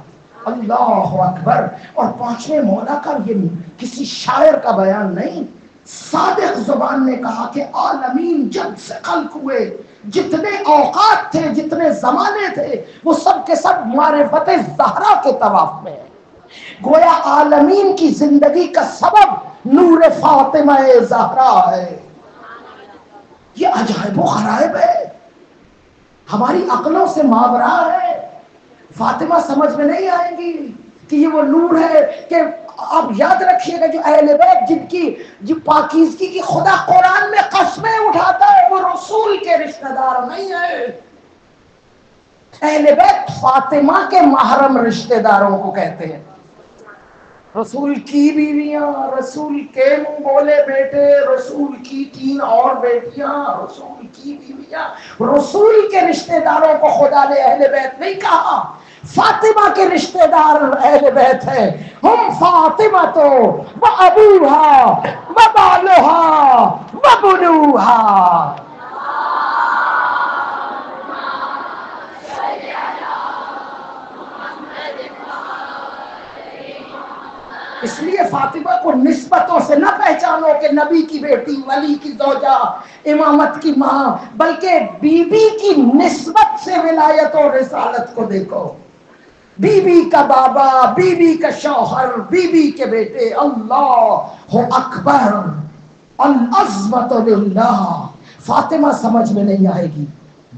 اللہ اکبر۔ اور پانچویں مولا کا یہ کسی شاعر کا بیان نہیں، صادق زبان نے کہا کہ عالمین جب سے خلق ہوئے جتنے اوقات تھے، جتنے زمانے تھے، وہ سب کے سب معرفت زہرا کے طواف میں ہے۔ گویا عالمین کی زندگی کا سبب نور فاطمہ زہرا ہے۔ یہ عجائب و غرائب ہے، ہماری عقلوں سے ماورا ہے۔ فاطمہ سمجھ میں نہیں آئے گی کہ یہ وہ نور ہے کہ آپ یاد رکھیے گا جو اہل بیت جن کی جو پاکیزگی کی خدا قرآن میں قسمیں اٹھاتا ہے وہ رسول کے رشتہ دار نہیں ہے۔ اہل بیت فاطمہ کے محرم رشتہ داروں کو کہتے ہیں۔ رسول کی بیویاں، رسول کے منہ بولے بیٹے، رسول کی 3 اور بیٹیاں، رسول کی بیویاں، رسول کے رشتہ داروں کو خدا نے اہل بیت نہیں کہا، فاطمہ کے رشتہ دار اہل بیت ہے، ہم فاطمہ تو و ابوہا و بالوہا و بنوہا. اس لیے فاطمہ کو نسبتوں سے نہ پہچانو کہ نبی کی بیٹی، ولی کی زوجہ، امامت کی ماں، بلکہ بی بی کی نسبت سے ولایت اور رسالت کو دیکھو. بی بی کا بابا، بی بی کا شوہر، بی بی کے بیٹے. اللہ اکبر، العظمت للہ. فاطمہ سمجھ میں نہیں آئے گی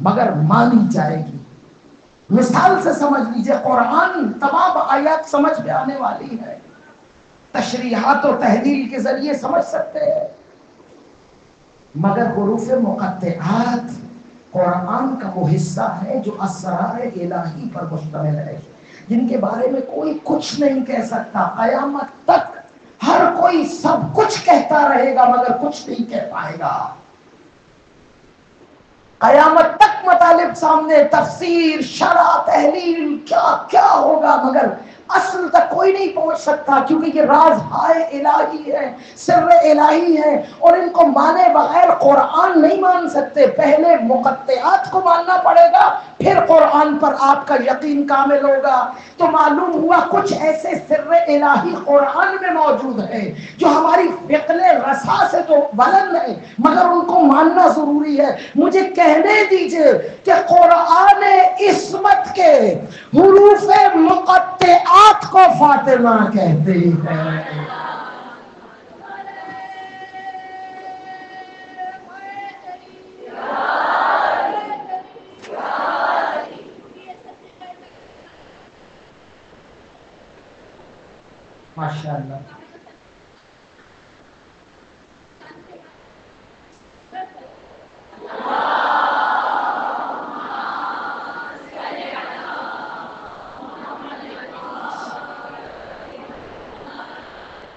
مگر مانی جائے گی. مثال سے سمجھ لیجئے، قرآن تمام آیات سمجھ میں آنے والی ہے، تشریحات و تحلیل کے ذریعے سمجھ سکتے ہیں، مگر حروف مقطعات قرآن کا وہ حصہ ہے جو اسرار الہی پر مشتمل ہے، جن کے بارے میں کوئی کچھ نہیں کہہ سکتا. قیامت تک ہر کوئی سب کچھ کہتا رہے گا مگر کچھ نہیں کہہ پائے گا. قیامت تک مطالب سامنے، تفسیر، شرح، تحلیل، کیا کیا ہوگا، مگر اصل تک کوئی نہیں پہنچ سکتا، کیونکہ یہ راز ہائے الہی ہے، سر الہی ہے، اور ان کو مانے بغیر قرآن نہیں مان سکتے. پہلے مقطعات کو ماننا پڑے گا، پھر قرآن پر آپ کا یقین کامل ہوگا. تو معلوم ہوا کچھ ایسے سر الہی قرآن میں موجود ہیں جو ہماری فقل رسا سے تو بلند ہے، مگر ان کو ماننا ضروری ہے. مجھے کہنے دیجئے کہ قرآن عصمت کے حروف مقطعات کو فاطمہ کہتے ہیں. ماشاء اللہ.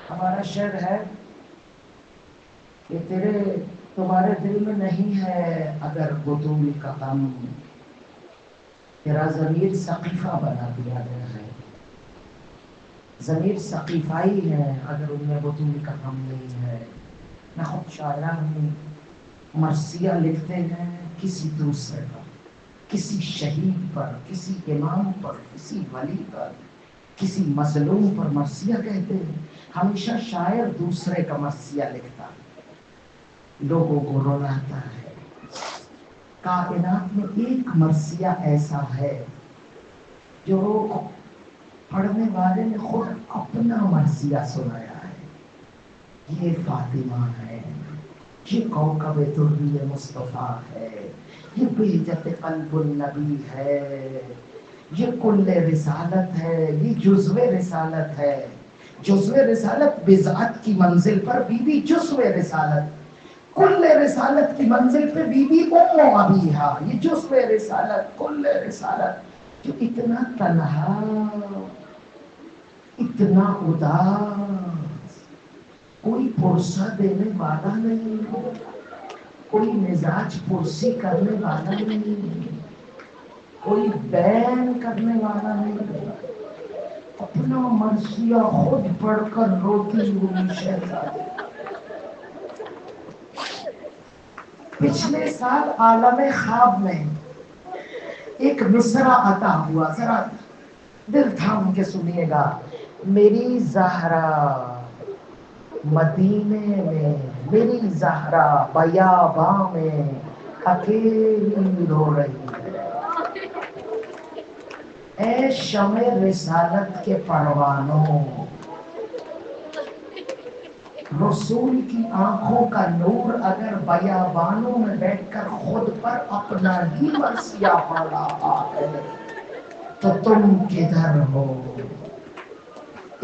ہمارا شعر ہے کہ تمہارے دل میں نہیں ہے اگر بطول کا غم، تیرا ضمیر سقیفہ بنا دیا گیا ہے. ضمیر سقیفائی ہے اگر ان میں بطول کا غم نہیں ہے. میں خود شاعران مرثیہ لکھتے ہیں کسی دوسرے پر، کسی شہید پر، کسی امام پر، کسی ولی پر، کسی مظلوم پر مرثیہ کہتے ہیں. ہمیشہ شاعر دوسرے کا مرثیہ لکھتا ہے، لوگوں کو رلاتا ہے. کائنات میں ایک مرثیہ ایسا ہے جو پڑھنے والے نے خود اپنا مرثیہ سنایا ہے. یہ فاطمہ ہے، یہ کوكب دری مصطفیٰ ہے، یہ بہجت قلب النبی ہے، یہ کل رسالت ہے، یہ جزو رسالت ہے. جزو رسالت بضاعت کی منزل پر بی بی جزو رسالت، کل رسالت کی منزل پہ بی بی ام ابیہا. یہ جزو رسالت، کل رسالت، جو اتنا تنہا، اتنا اداس، کوئی پرسہ دینے والا نہیں، کوئی مزاج پرسی کرنے والا نہیں، کوئی بین کرنے والا نہیں، اپنا مرثیہ خود پڑھ کر روتی ہوئی شہزادی. پچھلے سال عالم خواب میں ایک مصرع عطا ہوا، ذرا دل تھام کے سنیے گا. میری زہرا مدینے میں، میری زہرا بیاباں میں اکیلی رو رہی ہے. اے شمع رسالت کے پروانوں، رسول کی آنکھوں کا نور اگر بیابانوں میں بیٹھ کر خود پر اپنا ہی مرثیہ پڑھ رہا ہے تو تم کدھر ہو؟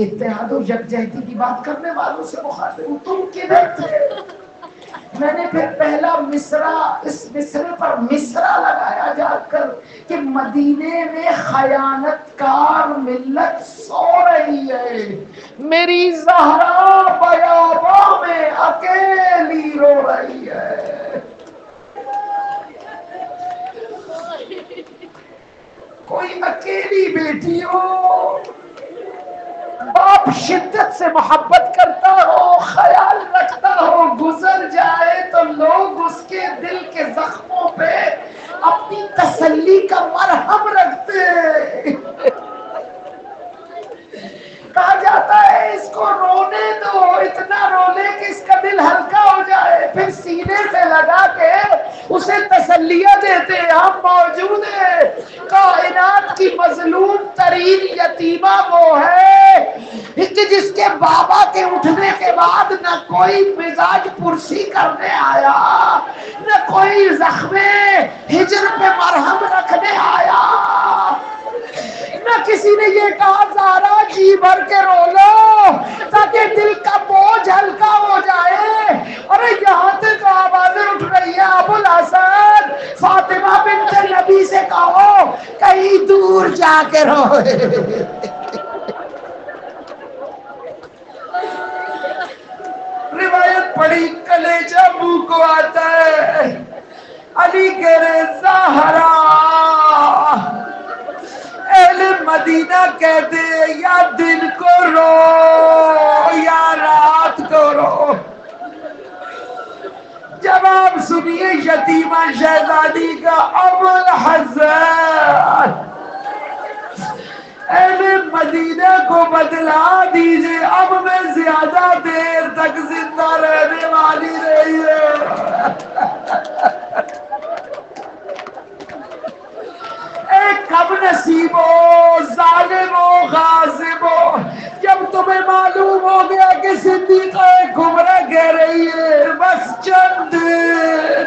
اتحاد و یکجہتی کی بات کرنے والوں سے مخاطب ہوں، تم کدھر تھے میں نے پھر پہلا مصرع، اس مصرے پر مصرع لگایا جا کر کہ مدینے میں خیانت کار ملت سو رہی ہے، میری زہرا بیاباں میں اکیلی رو رہی ہے. کوئی اکیلی بیٹی ہو، باپ شدت سے محبت کرتا ہو، خیال رکھتا ہو، گزر جائے تو لوگ اس کے دل کے زخموں پہ اپنی تسلی کا مرہم رکھتے. کہا جاتا ہے اس کو رونے دو، اتنا رونے کہ اس کا دل ہلکا ہو جائے، پھر سینے سے لگا کے اسے تسلیاں دیتے. ہم موجود ہیں. کائنات کی مظلوم ترین یتیمہ وہ ہے کہ جس کے بابا کے اٹھنے کے بعد نہ کوئی مزاج پرسی کرنے آیا، نہ کوئی زخم ہجر پہ مرہم رکھنے آیا، نہ کسی نے یہ کہا زارا جی بھر کے رو لو تاکہ دل کا بوجھ ہلکا ہو جائے. ارے یہاں سے تو آوازیں اٹھ رہی ہیں، ابو الحسن فاطمہ بنت نبی سے کہو کہیں دور جا کے روئے. روایت پڑھی کلیجہ منہ کو آتا ہے. علی کہہ رہے زہرا، اہل مدینہ کہتے یا دن کو رو یا رات کو رو. جواب سنیے یتیمہ شہزادی کا. ابو الحسن اہل مدینہ کو بتلا دیجئے اب میں زیادہ دیر تک زندہ رہنے والی نہیں ہے. اے کم نصیب ہو، ظالم ہو، غاصب ہو، جب تمہیں معلوم ہو گیا کہ صدیقہ کبریٰ کہہ رہی ہے بس چند دن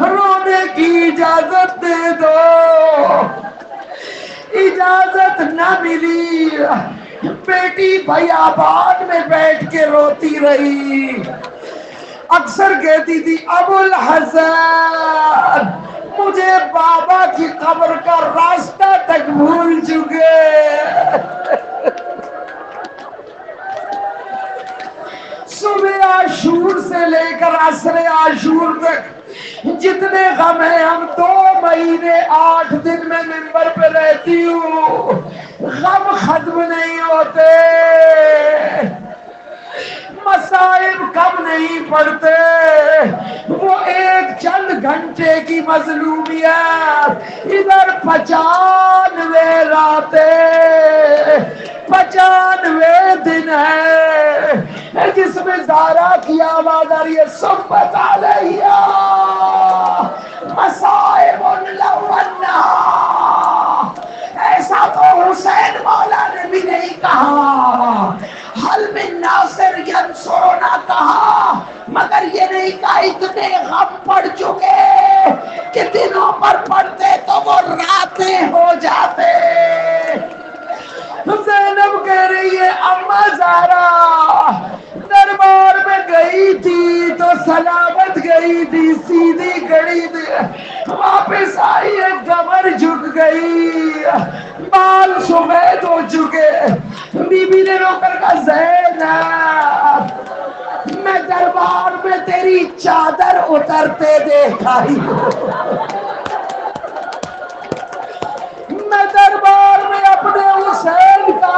رونے کی اجازت دے دو، اجازت نہ ملی. بیٹی بیابان میں بیٹھ کے روتی رہی. اکثر کہتی تھی ابو الحسن مجھے بابا کی قبر کا راستہ تک بھول چکے. صبح عاشور سے لے کر عصر عاشور تک جتنے غم ہیں ہم 2 مہینے 8 دن میں منبر پہ رہتی ہوں، غم ختم نہیں ہوتے، مصائب کم نہیں پڑتے. وہ ایک چند گھنٹے کی مظلومیت، ادھر 95 راتیں 95 دن ہے جس میں زارا کی آواز آ رہی ہے صبت علیہ مصائب لونہا. ایسا تو حسین مولا نے بھی نہیں کہا، حل من ناصر ینصرنا کہا، مگر یہ نہیں کہا اتنے غم پڑ چکے کہ دنوں پر پڑتے تو وہ راتیں ہو جاتے. زینب کہہ رہی ہے اما زارا دربار میں گئی تھی تو سلامت گئی تھی، سیدھی گئی تھی، واپس آئی ہے کمر جھک گئی، بال سفید ہو چکے. بی بی نے رو کر کہا زینب میں دربار میں تیری چادر اترتے دیکھ آئی ہوں، میں دربار میں اپنے حسین کا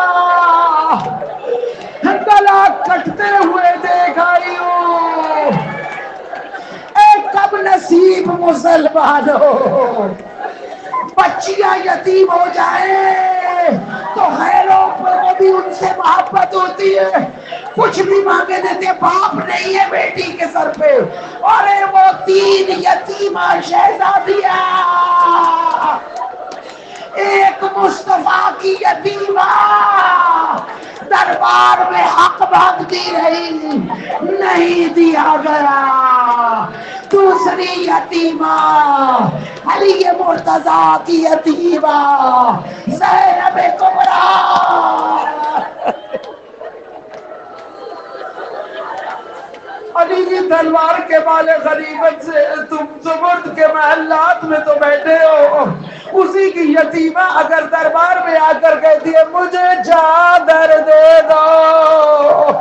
گلا کٹتے ہوئے دیکھ آئی ہوں. اے کب نصیب مسلمانوں، بچیاں یتیم ہو جائیں تو غیروں کو بھی ان سے محبت ہوتی ہے، کچھ بھی مانگے دیتے. باپ نہیں ہے بیٹی کے سر پہ، اور وہ 3 یتیمہ شہزادیاں، ایک مصطفیٰ کی یتیمہ دربار میں حق مانگتی رہی، نہیں دیا گیا. دوسری یتیمہ علی مرتضیٰ کی یتیمہ زینب کبریٰ. علی کی تلوار کے بال غنیمت سے تم زمرد کے محلات میں تو بیٹھے ہو، اسی کی یتیمہ اگر دربار میں آ کر کہتی ہے مجھے چادر دے دو،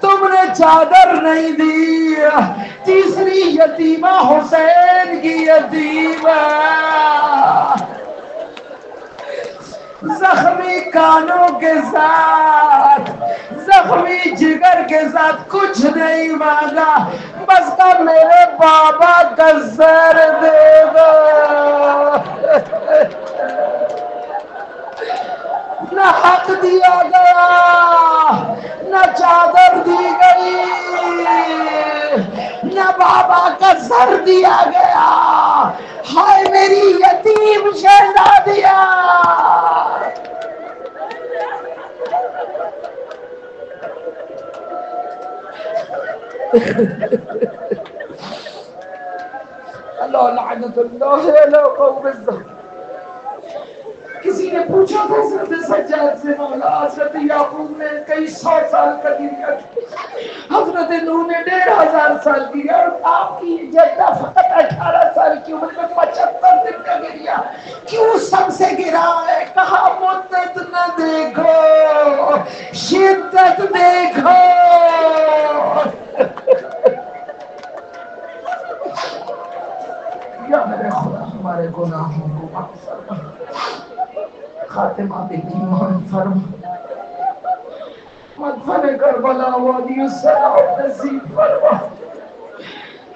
تم نے چادر نہیں دی۔ تیسری یتیمہ حسین کی یتیمہ، زخمی کانوں کے ساتھ، زخمی جگر کے ساتھ، کچھ نہیں مانگا، بس کا میرے بابا کا سر دے دو۔ نہ حق دیا گیا، نہ چادر دی گئی، نہ بابا کا سر دیا گیا۔ ہائے میری یتیم شہزادیاں، اللہ لعنت اللہ علی قوم الظالمین۔ کسی نے پوچھا تھا حضرت سجاد سے، مولا حضرت یعقوب نے کئی سو سال کا گریا کیا، حضرت نوح نے 1500 سال گریا، اور آپ کی جدہ فقط 18 سال کی عمر میں 75 دن کا گریا کیوں سب سے گرا ہے؟ کہا مدت نہ دیکھو، شدت دیکھو۔ یا میرے خدا ہمارے گناہوں کو معاف فرما، خاتمہ بھی ایمان فرما، مدفن کربلا وادی السلام نصیب فرما،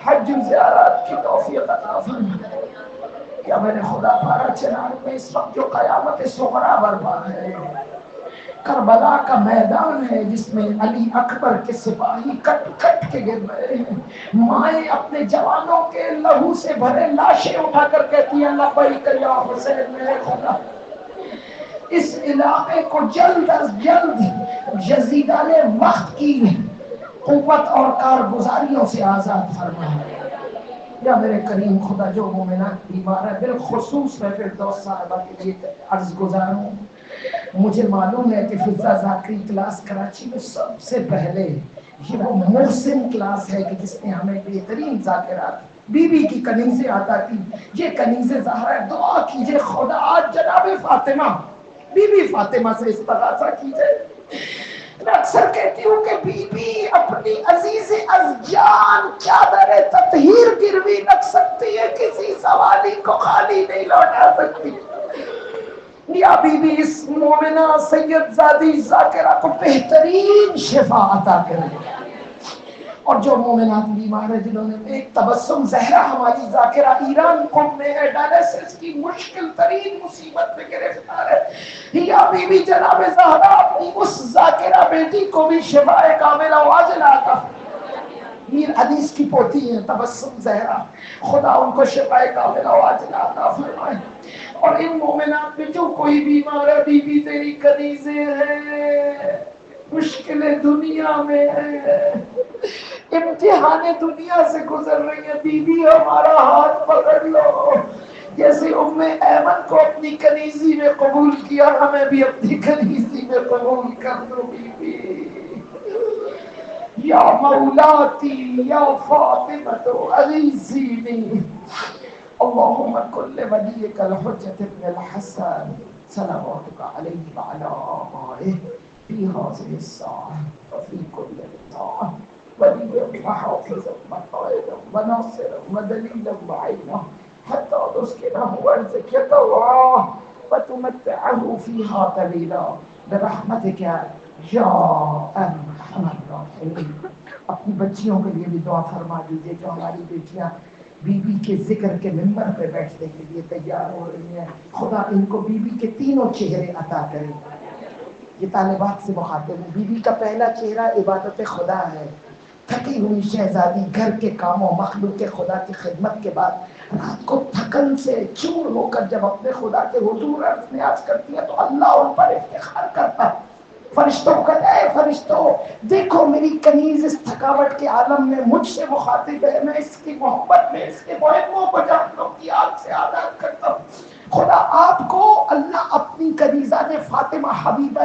حج زیارات کی توفیق عطا فرما۔ یا میرے خدا پارا چنار میں اس وقت جو قیامت صغریٰ برپا ہے، کربلا کا میدان ہے جس میں علی اکبر کے سپاہی کٹ کٹ کے گر رہے ہیں، مائیں اپنے جوانوں کے لہو سے بھرے لاشیں اٹھا کر کہتی ہیں لبیک یا حسین میرے خدا، اس علاقے کو جلد از جلد یزیدان وقت کی قوت اور کارگزاریوں سے آزاد فرما۔ یا میرے کریم خدا جو مومنات بیمار ہے بالخصوص میں فردوس صاحبہ کے لیے عرض گزار ہوں، مجھے معلوم ہے کہ فضا ذاکری کلاس کراچی میں سب سے پہلے یہ وہ محسن کلاس ہے کہ جس نے ہمیں بہترین ذاکرات بی بی کی کنیزیں عطا کی۔ یہ کنیزیں زہرا دعا کیجئے خدا آج جناب فاطمہ بی بی فاطمہ سے استغاثہ کیجئے۔ میں اکثر کہتی ہوں کہ بی بی اپنی عزیز از جان چادر تطہیر گروی رکھ سکتی ہے، کسی سوالی کو خالی نہیں لوٹا سکتی۔ یا بی بی اس مومنہ سید زادی ذاکرہ کو بہترین شفا عطا کرے، اور جو مومنات بیمار ہیں جنہوں نے ایک تبسم زہرا ہماری ذاکرہ ایران قم میں ہے، ڈائلیسس کی مشکل ترین مصیبت میں گرفتار ہے، یا بی بی جناب زہرا اپنی اس ذاکرہ بیٹی کو بھی شفاء کاملہ واجلہ عطا، میر حدیث کی پوتی ہیں تبسم زہرا، خدا ان کو شفاء کاملہ واجلہ عطا فرمائے۔ اور ان مومنات میں جو کوئی بیمار ہے، بی بی تیری کنیزیں ہیں، مشکل دنیا میں ہے، امتحان دنیا سے گزر رہی ہے، بی بی ہمارا ہاتھ پکڑ لو، جیسے ام ایمن کو اپنی کنیزی میں قبول کیا، ہمیں بھی اپنی کنیزی میں قبول کر دو بی بی۔ یا مولاتی یا فاطمہ عزیزینی، اللهم كل وليك الحجة ابن الحسن صلواتك عليه وعلى آبائه في هذه الساعة وفي كل ساعة وليا وحافظا وقائدا وناصرا ودليلا وعينا حتى تسكنه أرضك يطوعا وتمتعه فيها طويلا برحمتك یا ارحم الراحمین۔ اپنی بچیوں کے لیے بھی دعا فرما دیجیے جو ہماری بیٹیاں بی بی کے ذکر کے منبر پہ بیٹھنے کے لیے تیار ہو رہی ہیں، خدا ان کو بی بی کے تینوں چہرے عطا کرے۔ یہ طالبات سے مخاطب ہے، بی بی کا پہلا چہرہ عبادت خدا ہے، تھکی ہوئی شہزادی گھر کے کاموں مخلوق خدا کی خدمت کے بعد رات کو تھکن سے چور ہو کر جب اپنے خدا کے حضور عرض نیاز کرتی ہے تو اللہ ان پر افتخار کرتا ہے، فرشتوں کو کہتا ہے فرشتوں دیکھو میری کنیز اس تھکاوٹ کے عالم میں مجھ سے مخاطب ہے، میں اس کی محبت میں اس کے محبوں کو جہنم کی آگ سے آزاد کرتا ہوں۔ خدا آپ کو اللہ اپنی کنیزہ نے فاطمہ حبیبہ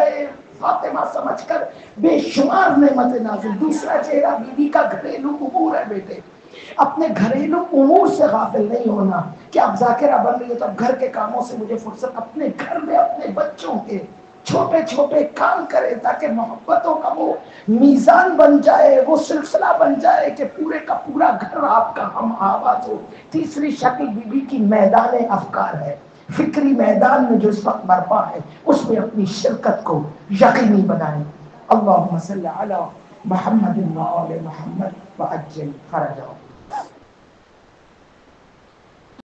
فاطمہ سمجھ کر بے شمار نعمت نازل. دوسرا چہرہ بیوی کا گھریلو امور ہے. بیٹے اپنے گھریلو امور سے غافل نہیں ہونا کہ اب ذاکرہ بن رہی ہے تو اب گھر کے کاموں سے مجھے فرصت. اپنے گھر میں اپنے بچوں کے چھوٹے چھوٹے کام کرے تاکہ محبتوں کا وہ میزان بن جائے, وہ سلسلہ بن جائے کہ پورے کا پورا گھر آپ کا ہم آواز ہو. تیسری شکل بی بی کی میدان افکار ہے. فکری میدان میں جو اس وقت برپا ہے اس میں اپنی شرکت کو یقینی بنائیں. اللہم صلی علی محمد و آل محمد وعجل فرجہ.